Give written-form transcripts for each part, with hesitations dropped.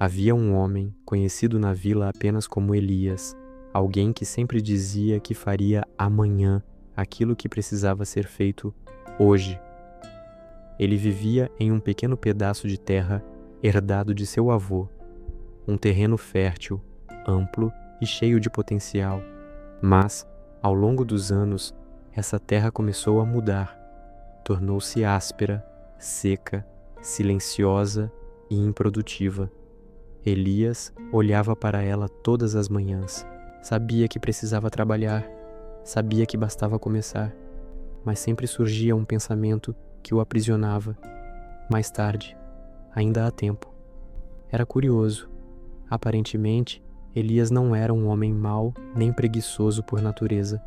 Havia um homem, conhecido na vila apenas como Elias, alguém que sempre dizia que faria amanhã aquilo que precisava ser feito hoje. Ele vivia em um pequeno pedaço de terra herdado de seu avô, um terreno fértil, amplo e cheio de potencial. Mas, ao longo dos anos, essa terra começou a mudar. Tornou-se áspera, seca, silenciosa e improdutiva. Elias olhava para ela todas as manhãs. Sabia que precisava trabalhar, sabia que bastava começar, mas sempre surgia um pensamento que o aprisionava. Mais tarde, ainda há tempo. Era curioso. Aparentemente, Elias não era um homem mau nem preguiçoso por natureza.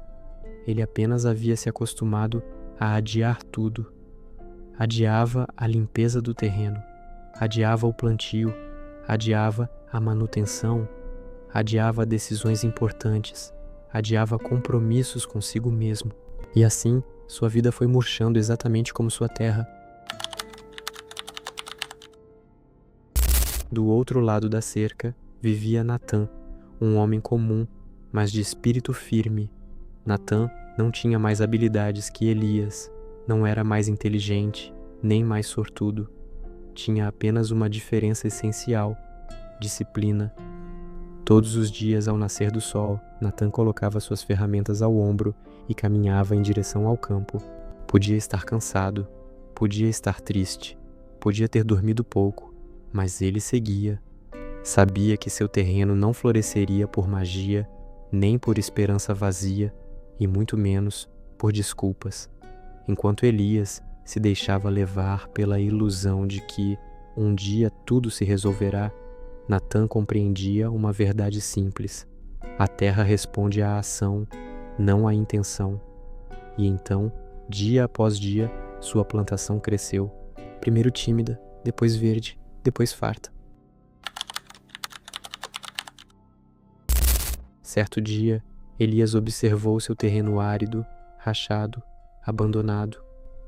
Ele apenas havia se acostumado a adiar tudo. Adiava a limpeza do terreno, adiava o plantio, adiava a manutenção, adiava decisões importantes, adiava compromissos consigo mesmo. E assim, sua vida foi murchando exatamente como sua terra. Do outro lado da cerca, vivia Natã, um homem comum, mas de espírito firme. Natã não tinha mais habilidades que Elias, não era mais inteligente, nem mais sortudo. Tinha apenas uma diferença essencial: disciplina. Todos os dias, ao nascer do sol, Natã colocava suas ferramentas ao ombro e caminhava em direção ao campo. Podia estar cansado, podia estar triste, podia ter dormido pouco, mas ele seguia. Sabia que seu terreno não floresceria por magia, nem por esperança vazia, e muito menos por desculpas. Enquanto Elias se deixava levar pela ilusão de que um dia tudo se resolverá, Natã compreendia uma verdade simples: a terra responde à ação, não à intenção. E então, dia após dia, sua plantação cresceu, primeiro tímida, depois verde, depois farta. Certo dia, Elias observou seu terreno árido, rachado, abandonado,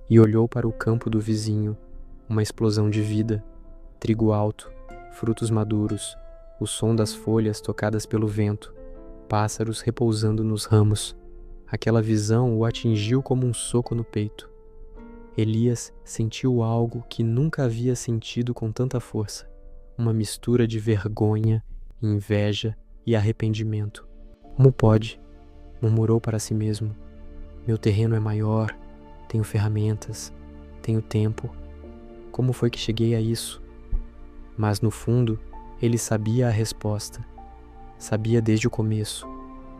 e olhou para o campo do vizinho, uma explosão de vida, trigo alto, frutos maduros, o som das folhas tocadas pelo vento, pássaros repousando nos ramos. Aquela visão o atingiu como um soco no peito. Elias sentiu algo que nunca havia sentido com tanta força, uma mistura de vergonha, inveja e arrependimento. Como pode? Murmurou para si mesmo. Meu terreno é maior, tenho ferramentas, tenho tempo. Como foi que cheguei a isso? Mas no fundo, ele sabia a resposta. Sabia desde o começo.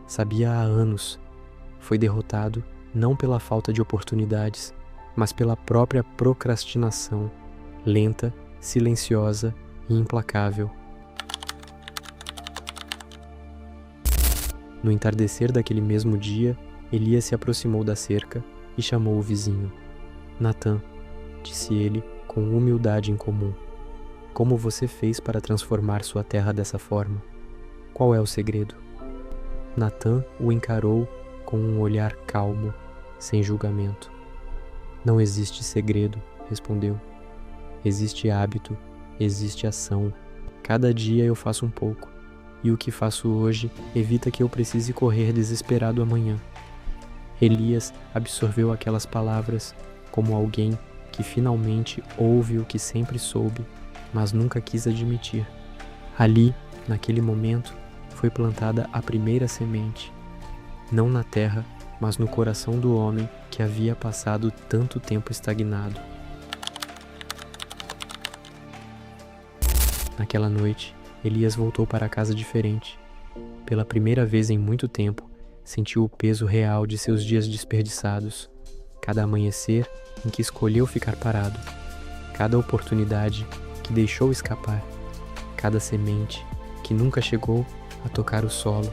Sabia há anos. Foi derrotado não pela falta de oportunidades, mas pela própria procrastinação, lenta, silenciosa e implacável. No entardecer daquele mesmo dia, Elias se aproximou da cerca e chamou o vizinho. Natã, disse ele com humildade incomum, como você fez para transformar sua terra dessa forma? Qual é o segredo? Natã o encarou com um olhar calmo, sem julgamento. Não existe segredo, respondeu. Existe hábito, existe ação. Cada dia eu faço um pouco. E o que faço hoje evita que eu precise correr desesperado amanhã. Elias absorveu aquelas palavras como alguém que finalmente ouve o que sempre soube, mas nunca quis admitir. Ali, naquele momento, foi plantada a primeira semente, não na terra, mas no coração do homem que havia passado tanto tempo estagnado. Naquela noite, Elias voltou para casa diferente. Pela primeira vez em muito tempo, sentiu o peso real de seus dias desperdiçados. Cada amanhecer em que escolheu ficar parado. Cada oportunidade que deixou escapar. Cada semente que nunca chegou a tocar o solo.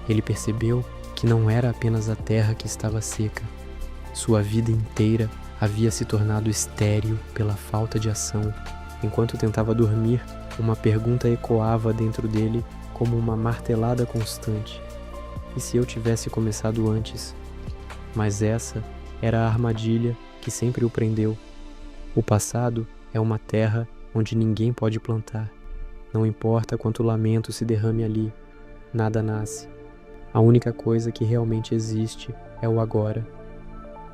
Ele percebeu que não era apenas a terra que estava seca. Sua vida inteira havia se tornado estéril pela falta de ação. Enquanto tentava dormir, uma pergunta ecoava dentro dele como uma martelada constante. E se eu tivesse começado antes? Mas essa era a armadilha que sempre o prendeu. O passado é uma terra onde ninguém pode plantar. Não importa quanto lamento se derrame ali, nada nasce. A única coisa que realmente existe é o agora.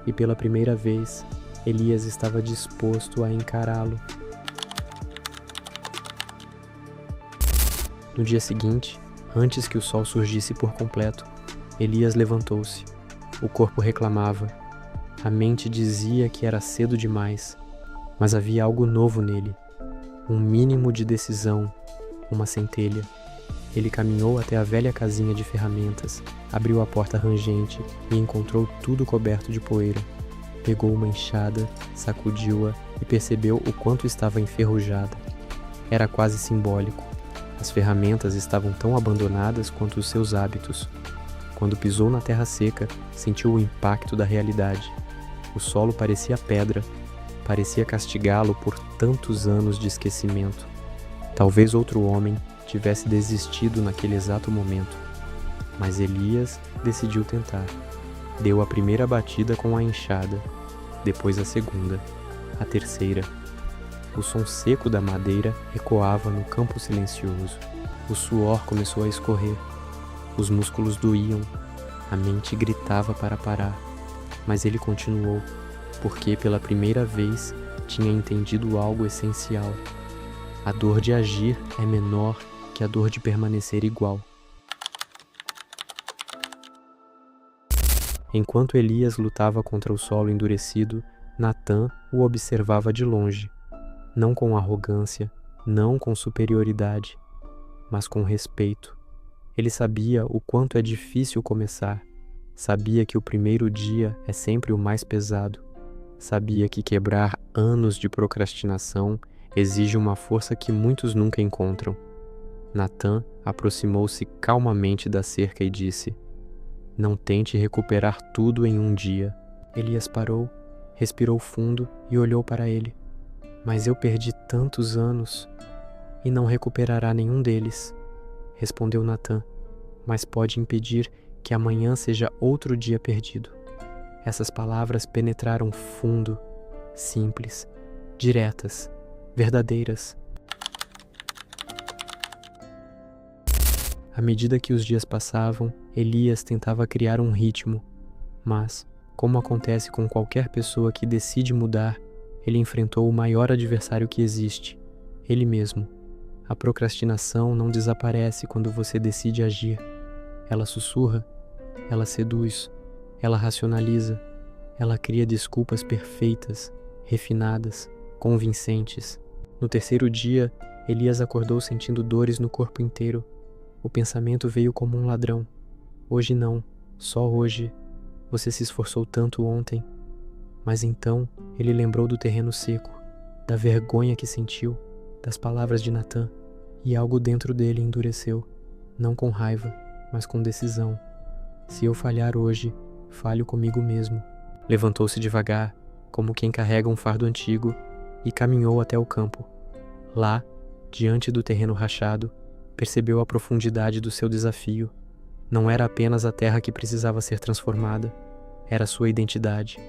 E pela primeira vez, Elias estava disposto a encará-lo. No dia seguinte, antes que o sol surgisse por completo, Elias levantou-se. O corpo reclamava. A mente dizia que era cedo demais, mas havia algo novo nele. Um mínimo de decisão, uma centelha. Ele caminhou até a velha casinha de ferramentas, abriu a porta rangente e encontrou tudo coberto de poeira. Pegou uma enxada, sacudiu-a e percebeu o quanto estava enferrujada. Era quase simbólico. As ferramentas estavam tão abandonadas quanto os seus hábitos. Quando pisou na terra seca, sentiu o impacto da realidade. O solo parecia pedra, parecia castigá-lo por tantos anos de esquecimento. Talvez outro homem tivesse desistido naquele exato momento. Mas Elias decidiu tentar. Deu a primeira batida com a enxada, depois a segunda, a terceira. O som seco da madeira ecoava no campo silencioso. O suor começou a escorrer. Os músculos doíam. A mente gritava para parar. Mas ele continuou, porque pela primeira vez tinha entendido algo essencial. A dor de agir é menor que a dor de permanecer igual. Enquanto Elias lutava contra o solo endurecido, Natã o observava de longe. Não com arrogância, não com superioridade, mas com respeito. Ele sabia o quanto é difícil começar. Sabia que o primeiro dia é sempre o mais pesado. Sabia que quebrar anos de procrastinação exige uma força que muitos nunca encontram. Natã aproximou-se calmamente da cerca e disse: "Não tente recuperar tudo em um dia." Elias parou, respirou fundo e olhou para ele. "Mas eu perdi tantos anos e não recuperará nenhum deles," respondeu Natã, "mas pode impedir que amanhã seja outro dia perdido." Essas palavras penetraram fundo, simples, diretas, verdadeiras. À medida que os dias passavam, Elias tentava criar um ritmo, mas, como acontece com qualquer pessoa que decide mudar, ele enfrentou o maior adversário que existe, ele mesmo. A procrastinação não desaparece quando você decide agir. Ela sussurra, ela seduz, ela racionaliza, ela cria desculpas perfeitas, refinadas, convincentes. No terceiro dia, Elias acordou sentindo dores no corpo inteiro. O pensamento veio como um ladrão. Hoje não, só hoje. Você se esforçou tanto ontem. Mas então ele lembrou do terreno seco, da vergonha que sentiu, das palavras de Natã, e algo dentro dele endureceu, não com raiva, mas com decisão. Se eu falhar hoje, falho comigo mesmo. Levantou-se devagar, como quem carrega um fardo antigo, e caminhou até o campo. Lá, diante do terreno rachado, percebeu a profundidade do seu desafio. Não era apenas a terra que precisava ser transformada, era sua identidade.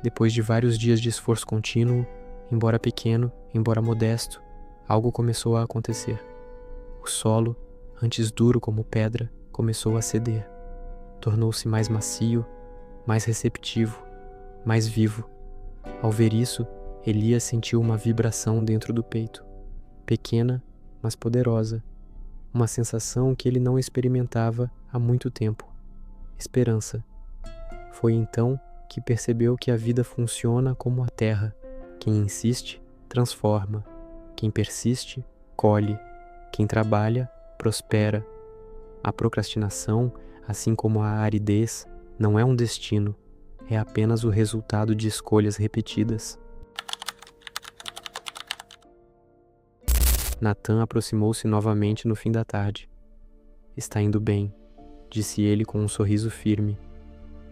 Depois de vários dias de esforço contínuo, embora pequeno, embora modesto, algo começou a acontecer. O solo, antes duro como pedra, começou a ceder. Tornou-se mais macio, mais receptivo, mais vivo. Ao ver isso, Elias sentiu uma vibração dentro do peito, pequena, mas poderosa, uma sensação que ele não experimentava há muito tempo. Esperança. Foi então que percebeu que a vida funciona como a terra. Quem insiste, transforma. Quem persiste, colhe. Quem trabalha, prospera. A procrastinação, assim como a aridez, não é um destino, é apenas o resultado de escolhas repetidas. Natã aproximou-se novamente no fim da tarde. "Está indo bem," disse ele com um sorriso firme.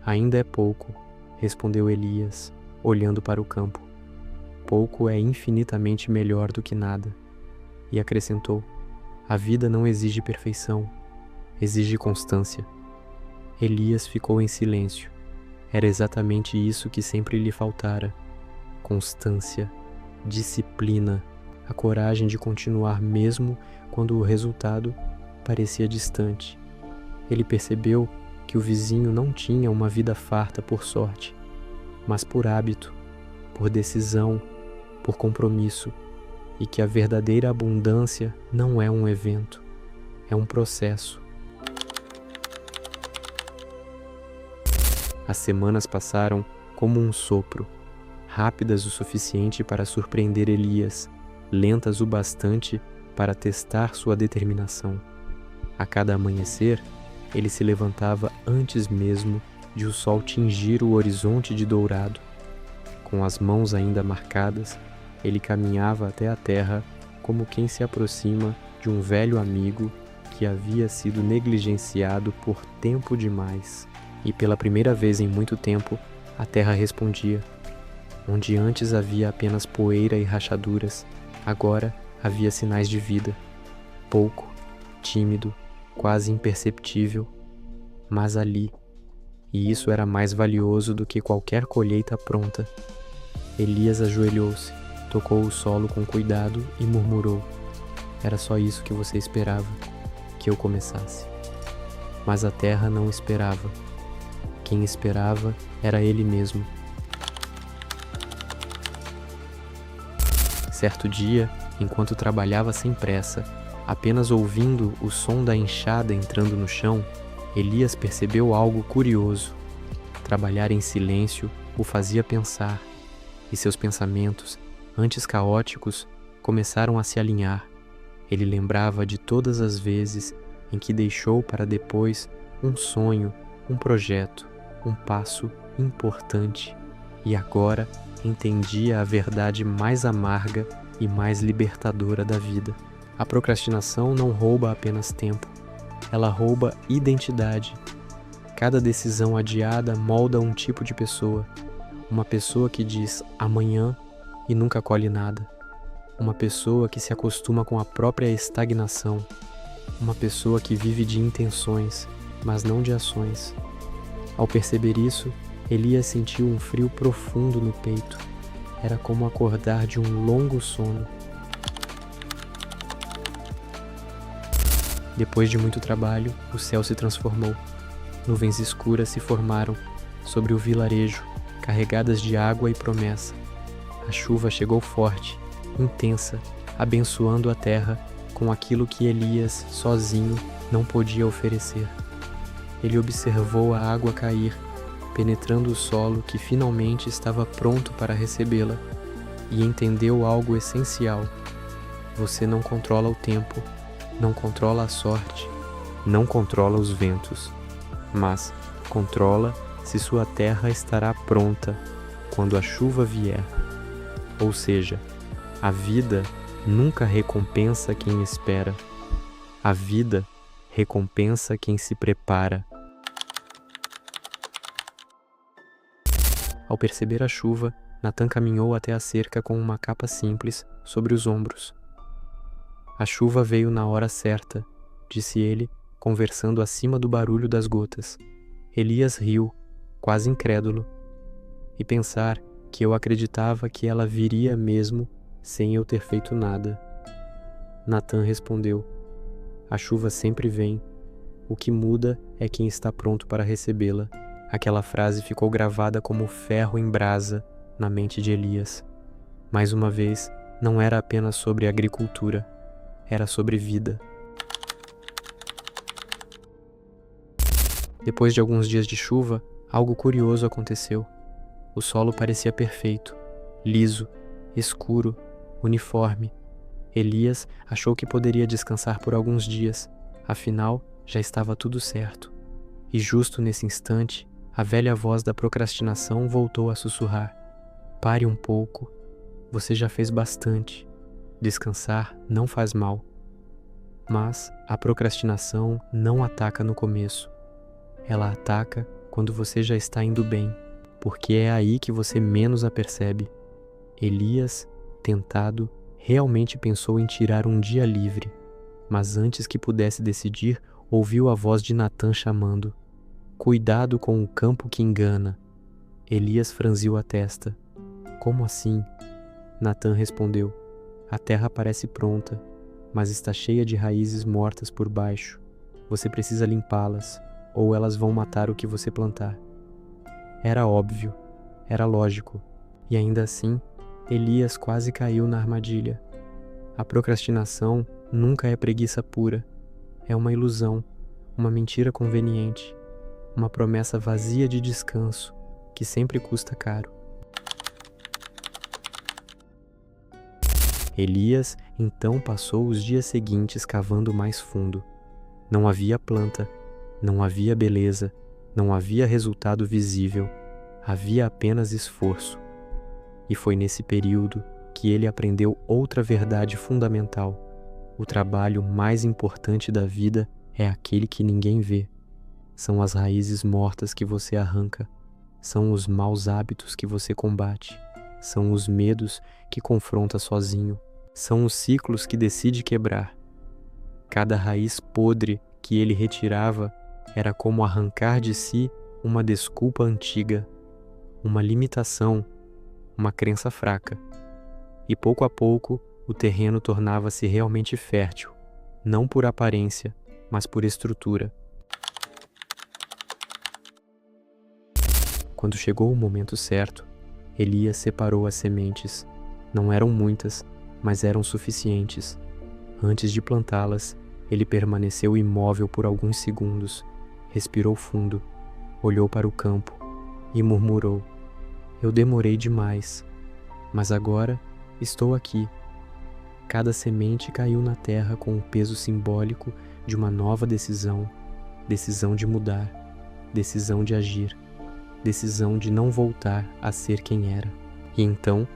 "Ainda é pouco," respondeu Elias, olhando para o campo. "Pouco é infinitamente melhor do que nada." E acrescentou: "A vida não exige perfeição, exige constância." Elias ficou em silêncio. Era exatamente isso que sempre lhe faltara: constância. disciplina, a coragem de continuar mesmo quando o resultado parecia distante. Ele percebeu que o vizinho não tinha uma vida farta por sorte, mas por hábito, por decisão, por compromisso, e que a verdadeira abundância não é um evento, é um processo. As semanas passaram como um sopro, rápidas o suficiente para surpreender Elias, lentas o bastante para testar sua determinação. A cada amanhecer, ele se levantava antes mesmo de o sol tingir o horizonte de dourado. Com as mãos ainda marcadas, ele caminhava até a terra como quem se aproxima de um velho amigo que havia sido negligenciado por tempo demais. E pela primeira vez em muito tempo, a terra respondia. Onde antes havia apenas poeira e rachaduras, agora havia sinais de vida. Pouco, tímido, quase imperceptível, mas ali. E isso era mais valioso do que qualquer colheita pronta. Elias ajoelhou-se, tocou o solo com cuidado e murmurou: era só isso que você esperava, que eu começasse. Mas a terra não esperava. Quem esperava era ele mesmo. Certo dia, enquanto trabalhava sem pressa, apenas ouvindo o som da enxada entrando no chão, Elias percebeu algo curioso. Trabalhar em silêncio o fazia pensar, e seus pensamentos, antes caóticos, começaram a se alinhar. Ele lembrava de todas as vezes em que deixou para depois um sonho, um projeto, um passo importante, e agora entendia a verdade mais amarga e mais libertadora da vida. A procrastinação não rouba apenas tempo, ela rouba identidade. Cada decisão adiada molda um tipo de pessoa. Uma pessoa que diz amanhã e nunca colhe nada. Uma pessoa que se acostuma com a própria estagnação. Uma pessoa que vive de intenções, mas não de ações. Ao perceber isso, Elias sentiu um frio profundo no peito. Era como acordar de um longo sono. Depois de muito trabalho, o céu se transformou. Nuvens escuras se formaram sobre o vilarejo, carregadas de água e promessa. A chuva chegou forte, intensa, abençoando a terra com aquilo que Elias, sozinho, não podia oferecer. Ele observou a água cair, penetrando o solo que finalmente estava pronto para recebê-la, e entendeu algo essencial. Você não controla o tempo, não controla a sorte, não controla os ventos, mas controla se sua terra estará pronta quando a chuva vier. Ou seja, a vida nunca recompensa quem espera. A vida recompensa quem se prepara. Ao perceber a chuva, Natan caminhou até a cerca com uma capa simples sobre os ombros. A chuva veio na hora certa, disse ele, conversando acima do barulho das gotas. Elias riu, quase incrédulo. E pensar que eu acreditava que ela viria mesmo sem eu ter feito nada. Natan respondeu: a chuva sempre vem. O que muda é quem está pronto para recebê-la. Aquela frase ficou gravada como ferro em brasa na mente de Elias. Mais uma vez, não era apenas sobre agricultura, era sobre vida. Depois de alguns dias de chuva, algo curioso aconteceu. O solo parecia perfeito, liso, escuro, uniforme. Elias achou que poderia descansar por alguns dias, afinal, já estava tudo certo. E justo nesse instante, a velha voz da procrastinação voltou a sussurrar: pare um pouco, você já fez bastante. Descansar não faz mal. Mas a procrastinação não ataca no começo. Ela ataca quando você já está indo bem, porque é aí que você menos a percebe. Elias, tentado, realmente pensou em tirar um dia livre, mas antes que pudesse decidir, ouviu a voz de Natan chamando: cuidado com o campo que engana. Elias franziu a testa. Como assim? Natan respondeu: a terra parece pronta, mas está cheia de raízes mortas por baixo. Você precisa limpá-las, ou elas vão matar o que você plantar. Era óbvio, era lógico, e ainda assim, Elias quase caiu na armadilha. A procrastinação nunca é preguiça pura. É uma ilusão, uma mentira conveniente, uma promessa vazia de descanso que sempre custa caro. Elias então passou os dias seguintes cavando mais fundo. Não havia planta, não havia beleza, não havia resultado visível, havia apenas esforço. E foi nesse período que ele aprendeu outra verdade fundamental. O trabalho mais importante da vida é aquele que ninguém vê. São as raízes mortas que você arranca, são os maus hábitos que você combate, são os medos que confronta sozinho, são os ciclos que decide quebrar. Cada raiz podre que ele retirava era como arrancar de si uma desculpa antiga, uma limitação, uma crença fraca. E pouco a pouco, o terreno tornava-se realmente fértil, não por aparência, mas por estrutura. Quando chegou o momento certo, Elias separou as sementes. Não eram muitas, mas eram suficientes. Antes de plantá-las, ele permaneceu imóvel por alguns segundos, respirou fundo, olhou para o campo e murmurou: eu demorei demais, mas agora estou aqui. Cada semente caiu na terra com o peso simbólico de uma nova decisão, decisão de mudar, decisão de agir, decisão de não voltar a ser quem era. E então,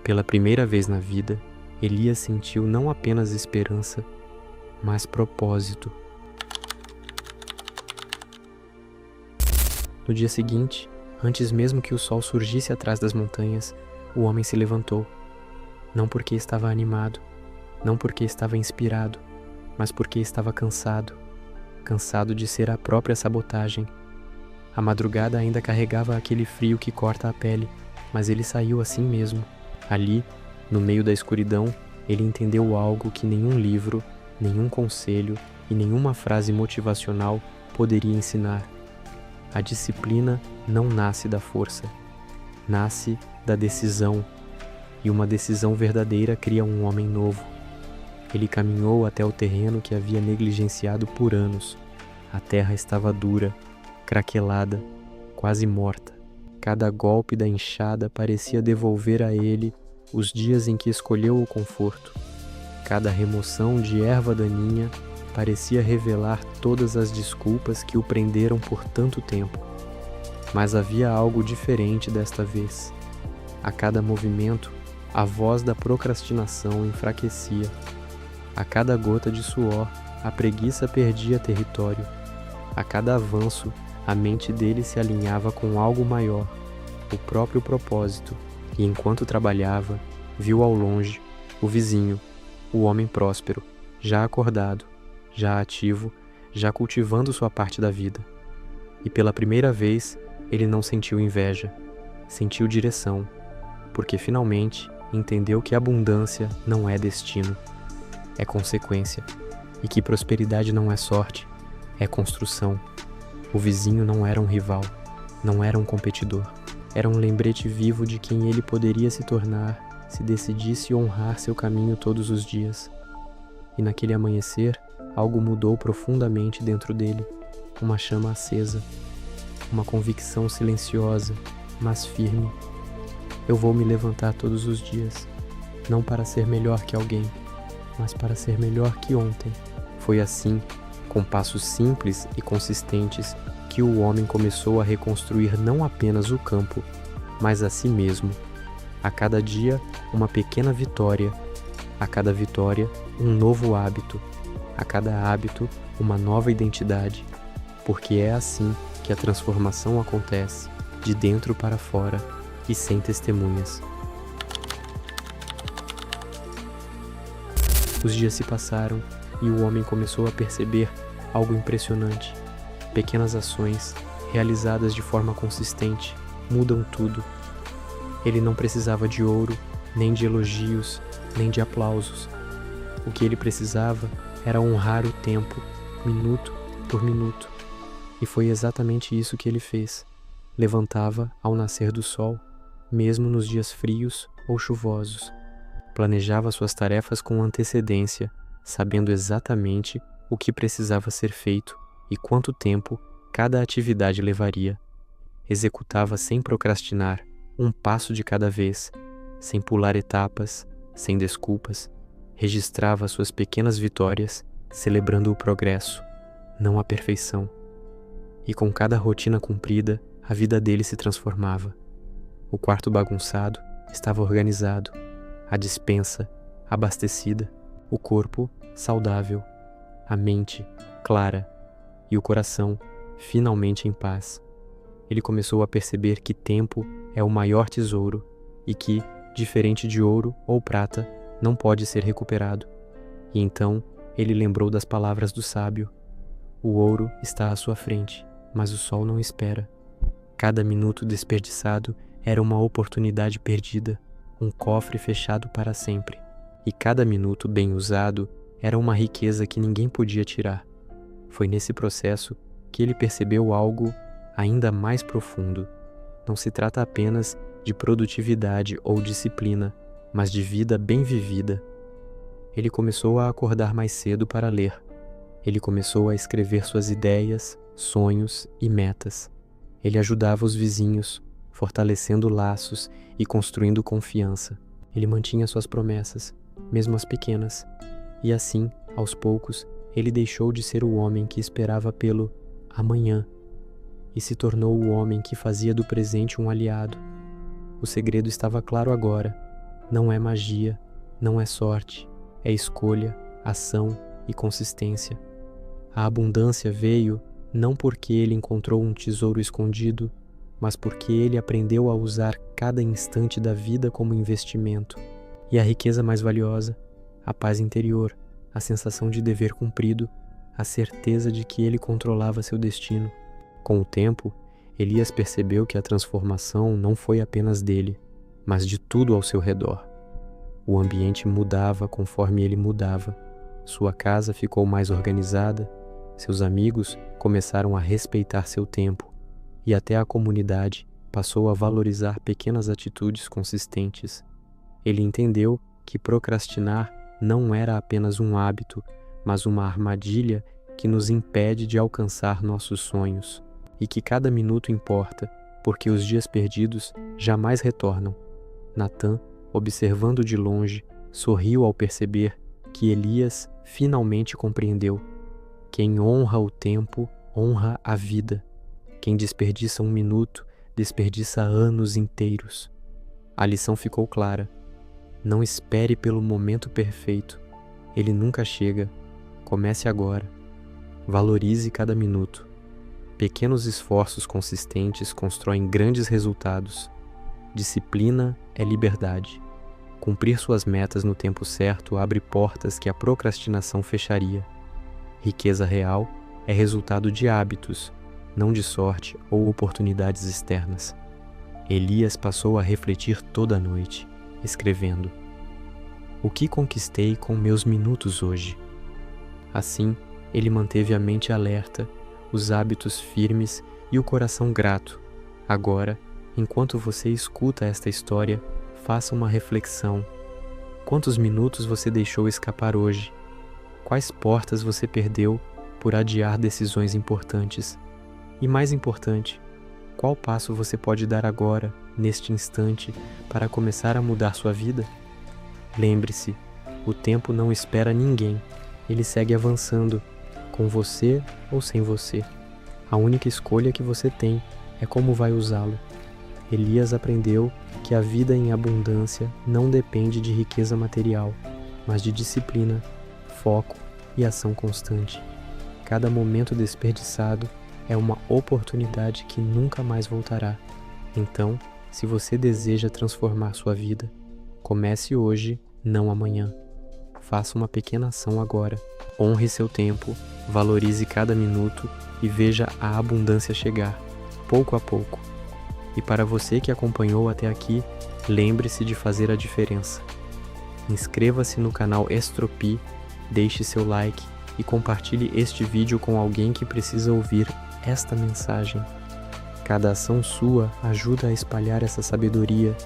pela primeira vez na vida, Elias sentiu não apenas esperança, mas propósito. No dia seguinte, antes mesmo que o sol surgisse atrás das montanhas, o homem se levantou. Não porque estava animado, não porque estava inspirado, mas porque estava cansado, cansado de ser a própria sabotagem. A madrugada ainda carregava aquele frio que corta a pele, mas ele saiu assim mesmo. Ali, no meio da escuridão, ele entendeu algo que nenhum livro, nenhum conselho e nenhuma frase motivacional poderia ensinar. A disciplina não nasce da força, nasce da decisão, e uma decisão verdadeira cria um homem novo. Ele caminhou até o terreno que havia negligenciado por anos. A terra estava dura, craquelada, quase morta. Cada golpe da enxada parecia devolver a ele os dias em que escolheu o conforto. Cada remoção de erva daninha parecia revelar todas as desculpas que o prenderam por tanto tempo. Mas havia algo diferente desta vez. A cada movimento, a voz da procrastinação enfraquecia. A cada gota de suor, a preguiça perdia território. A cada avanço, a mente dele se alinhava com algo maior, o próprio propósito, e enquanto trabalhava, viu ao longe o vizinho, o homem próspero, já acordado, já ativo, já cultivando sua parte da vida. E pela primeira vez, ele não sentiu inveja, sentiu direção, porque finalmente entendeu que abundância não é destino, é consequência, e que prosperidade não é sorte, é construção. O vizinho não era um rival, não era um competidor, era um lembrete vivo de quem ele poderia se tornar se decidisse honrar seu caminho todos os dias. E naquele amanhecer, algo mudou profundamente dentro dele, uma chama acesa, uma convicção silenciosa, mas firme. Eu vou me levantar todos os dias, não para ser melhor que alguém, mas para ser melhor que ontem. Foi assim, com passos simples e consistentes, que o homem começou a reconstruir não apenas o campo, mas a si mesmo. A cada dia, uma pequena vitória. A cada vitória, um novo hábito. A cada hábito, uma nova identidade. Porque é assim que a transformação acontece, de dentro para fora e sem testemunhas. Os dias se passaram e o homem começou a perceber algo impressionante. Pequenas ações, realizadas de forma consistente, mudam tudo. Ele não precisava de ouro, nem de elogios, nem de aplausos. O que ele precisava era honrar o tempo, minuto por minuto. E foi exatamente isso que ele fez. Levantava ao nascer do sol, mesmo nos dias frios ou chuvosos. Planejava suas tarefas com antecedência, sabendo exatamente o que precisava ser feito e quanto tempo cada atividade levaria. Executava sem procrastinar, um passo de cada vez, sem pular etapas, sem desculpas. Registrava suas pequenas vitórias, celebrando o progresso, não a perfeição. E com cada rotina cumprida, a vida dele se transformava. O quarto bagunçado estava organizado, a despensa abastecida, o corpo saudável, a mente clara e o coração finalmente em paz. Ele começou a perceber que tempo é o maior tesouro e que, diferente de ouro ou prata, não pode ser recuperado. E então ele lembrou das palavras do sábio: o ouro está à sua frente, mas o sol não espera. Cada minuto desperdiçado era uma oportunidade perdida, um cofre fechado para sempre. E cada minuto bem usado era uma riqueza que ninguém podia tirar. Foi nesse processo que ele percebeu algo ainda mais profundo. Não se trata apenas de produtividade ou disciplina, mas de vida bem vivida. Ele começou a acordar mais cedo para ler. Ele começou a escrever suas ideias, sonhos e metas. Ele ajudava os vizinhos, fortalecendo laços e construindo confiança. Ele mantinha suas promessas, mesmo as pequenas. E assim, aos poucos, ele deixou de ser o homem que esperava pelo amanhã e se tornou o homem que fazia do presente um aliado. O segredo estava claro agora. Não é magia, não é sorte, é escolha, ação e consistência. A abundância veio não porque ele encontrou um tesouro escondido, mas porque ele aprendeu a usar cada instante da vida como investimento. E a riqueza mais valiosa, a paz interior, a sensação de dever cumprido, a certeza de que ele controlava seu destino. Com o tempo, Elias percebeu que a transformação não foi apenas dele, mas de tudo ao seu redor. O ambiente mudava conforme ele mudava. Sua casa ficou mais organizada, seus amigos começaram a respeitar seu tempo, e até a comunidade passou a valorizar pequenas atitudes consistentes. Ele entendeu que procrastinar não era apenas um hábito, mas uma armadilha que nos impede de alcançar nossos sonhos, e que cada minuto importa, porque os dias perdidos jamais retornam. Natã, observando de longe, sorriu ao perceber que Elias finalmente compreendeu. Quem honra o tempo, honra a vida. Quem desperdiça um minuto, desperdiça anos inteiros. A lição ficou clara. Não espere pelo momento perfeito. Ele nunca chega. Comece agora. Valorize cada minuto. Pequenos esforços consistentes constroem grandes resultados. Disciplina é liberdade. Cumprir suas metas no tempo certo abre portas que a procrastinação fecharia. Riqueza real é resultado de hábitos, não de sorte ou oportunidades externas. Elias passou a refletir toda a noite, escrevendo: o que conquistei com meus minutos hoje? Assim, ele manteve a mente alerta, os hábitos firmes e o coração grato. Agora, enquanto você escuta esta história, faça uma reflexão. Quantos minutos você deixou escapar hoje? Quais portas você perdeu por adiar decisões importantes? E mais importante, qual passo você pode dar agora, neste instante, para começar a mudar sua vida? Lembre-se, o tempo não espera ninguém. Ele segue avançando, com você ou sem você. A única escolha que você tem é como vai usá-lo. Elias aprendeu que a vida em abundância não depende de riqueza material, mas de disciplina, foco e ação constante. Cada momento desperdiçado é uma oportunidade que nunca mais voltará. Então, se você deseja transformar sua vida, comece hoje, não amanhã. Faça uma pequena ação agora. Honre seu tempo, valorize cada minuto e veja a abundância chegar, pouco a pouco. E para você que acompanhou até aqui, Lembre-se de fazer a diferença. Inscreva-se no canal Estropi, deixe seu like e compartilhe este vídeo com alguém que precisa ouvir esta mensagem. Cada ação sua ajuda a espalhar essa sabedoria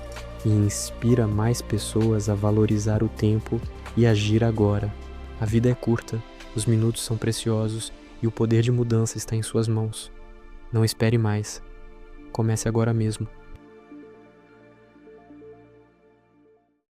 e inspira mais pessoas a valorizar o tempo e agir agora. A vida é curta, os minutos são preciosos e o poder de mudança está em suas mãos. Não espere mais. Comece agora mesmo.